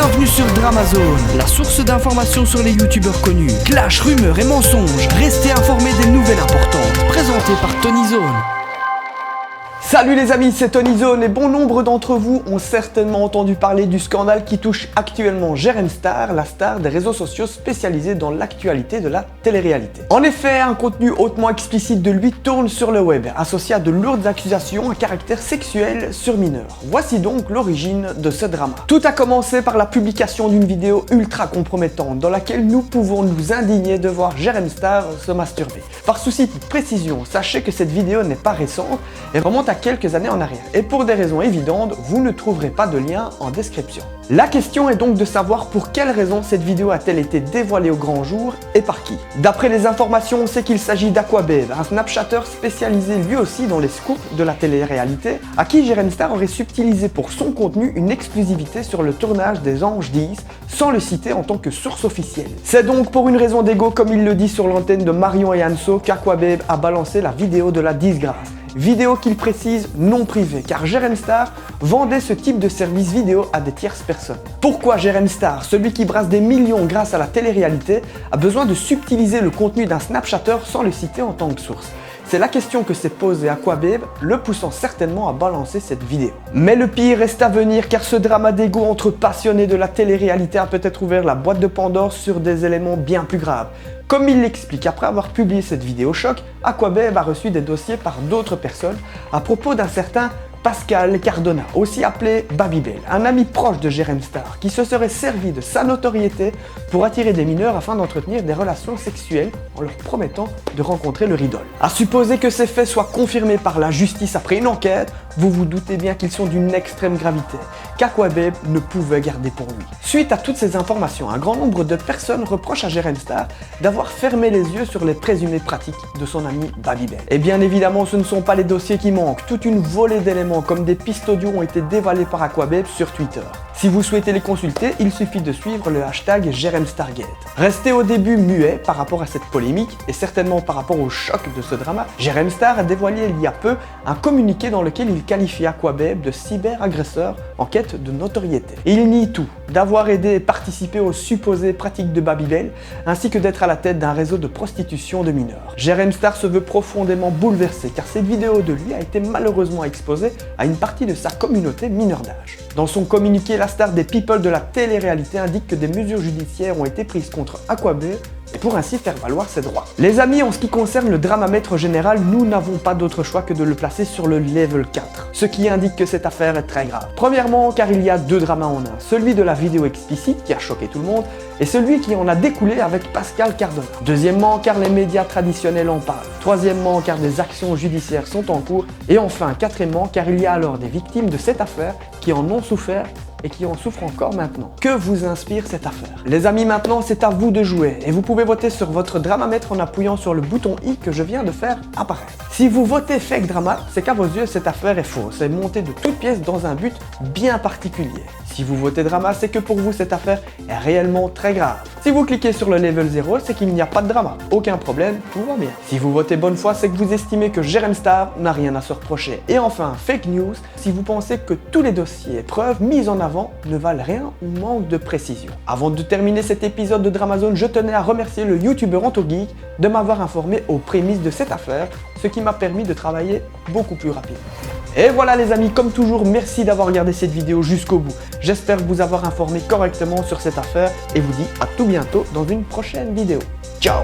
Bienvenue sur Dramazone, la source d'informations sur les youtubeurs connus. Clash, rumeurs et mensonges, restez informés des nouvelles importantes. Présenté par Tonyzone. Salut les amis, c'est Tonyzone et bon nombre d'entre vous ont certainement entendu parler du scandale qui touche actuellement Jérém Star, la star des réseaux sociaux spécialisée dans l'actualité de la télé-réalité. En effet, un contenu hautement explicite de lui tourne sur le web, associé à de lourdes accusations à caractère sexuel sur mineurs. Voici donc l'origine de ce drama. Tout a commencé par la publication d'une vidéo ultra compromettante dans laquelle nous pouvons nous indigner de voir Jérém Star se masturber. Par souci de précision, sachez que cette vidéo n'est pas récente et remonte à quelques années en arrière. Et pour des raisons évidentes, vous ne trouverez pas de lien en description. La question est donc de savoir pour quelles raisons cette vidéo a-t-elle été dévoilée au grand jour et par qui. D'après les informations, on sait qu'il s'agit d'Aquababe, un snapchatter spécialisé lui aussi dans les scoops de la télé-réalité, à qui Jérém Star aurait subtilisé pour son contenu une exclusivité sur le tournage des Anges 10, sans le citer en tant que source officielle. C'est donc pour une raison d'ego, comme il le dit sur l'antenne de Marion et Anso, qu'Aquababe a balancé la vidéo de la disgrâce. Vidéo qu'il précise non privée, car Jérém Star vendait ce type de service vidéo à des tierces personnes. Pourquoi Jérém Star, celui qui brasse des millions grâce à la télé-réalité, a besoin de subtiliser le contenu d'un snapchatter sans le citer en tant que source? C'est la question que s'est posée Aquababe, le poussant certainement à balancer cette vidéo. Mais le pire reste à venir, car ce drama d'ego entre passionnés de la télé-réalité a peut-être ouvert la boîte de Pandore sur des éléments bien plus graves. Comme il l'explique, après avoir publié cette vidéo choc, Aquababe a reçu des dossiers par d'autres personnes à propos d'un certain Pascal Cardona, aussi appelé Babybel, un ami proche de Jérém Star, qui se serait servi de sa notoriété pour attirer des mineurs afin d'entretenir des relations sexuelles en leur promettant de rencontrer leur idole. À supposer que ces faits soient confirmés par la justice après une enquête, vous vous doutez bien qu'ils sont d'une extrême gravité, qu'Aquababe ne pouvait garder pour lui. Suite à toutes ces informations, un grand nombre de personnes reprochent à Jérém Star d'avoir fermé les yeux sur les présumées pratiques de son ami Babybel. Et bien évidemment, ce ne sont pas les dossiers qui manquent, toute une volée d'éléments comme des pistes audio ont été dévoilées par Aquababe sur Twitter. Si vous souhaitez les consulter, il suffit de suivre le hashtag JérémStargate. Resté au début muet par rapport à cette polémique, et certainement par rapport au choc de ce drama, Jérém Star a dévoilé il y a peu un communiqué dans lequel il qualifie Aquababe de cyberagresseur en quête de notoriété. Et il nie tout, d'avoir aidé et participé aux supposées pratiques de Babybel, ainsi que d'être à la tête d'un réseau de prostitution de mineurs. Jérém Star se veut profondément bouleversé, car cette vidéo de lui a été malheureusement exposée à une partie de sa communauté mineure d'âge. Dans son communiqué, la star des people de la télé-réalité indique que des mesures judiciaires ont été prises contre Aquababe et pour ainsi faire valoir ses droits. Les amis, en ce qui concerne le dramamètre général, nous n'avons pas d'autre choix que de le placer sur le level 4, ce qui indique que cette affaire est très grave. Premièrement, car il y a deux dramas en un, celui de la vidéo explicite qui a choqué tout le monde et celui qui en a découlé avec Pascal Cardona. Deuxièmement, car les médias traditionnels en parlent. Troisièmement, car des actions judiciaires sont en cours. Et enfin, quatrièmement, car il y a alors des victimes de cette affaire qui en ont souffert et qui en souffrent encore maintenant. Que vous inspire cette affaire? Les amis, maintenant c'est à vous de jouer et vous pouvez voter sur votre dramamètre en appuyant sur le bouton I que je viens de faire apparaître. Si vous votez fake drama, c'est qu'à vos yeux cette affaire est fausse et montée de toutes pièces dans un but bien particulier. Si vous votez drama, c'est que pour vous cette affaire est réellement très grave. Si vous cliquez sur le level 0, c'est qu'il n'y a pas de drama. Aucun problème, tout va bien. Si vous votez bonne foi, c'est que vous estimez que Jérém Star n'a rien à se reprocher. Et enfin, fake news, si vous pensez que tous les dossiers et preuves mises en avant ne valent rien ou manquent de précision. Avant de terminer cet épisode de Dramazone, je tenais à remercier le youtubeur AntoGeek de m'avoir informé aux prémices de cette affaire, ce qui m'a permis de travailler beaucoup plus rapidement. Et voilà les amis, comme toujours, merci d'avoir regardé cette vidéo jusqu'au bout. J'espère vous avoir informé correctement sur cette affaire et vous dis à tout bientôt dans une prochaine vidéo. Ciao!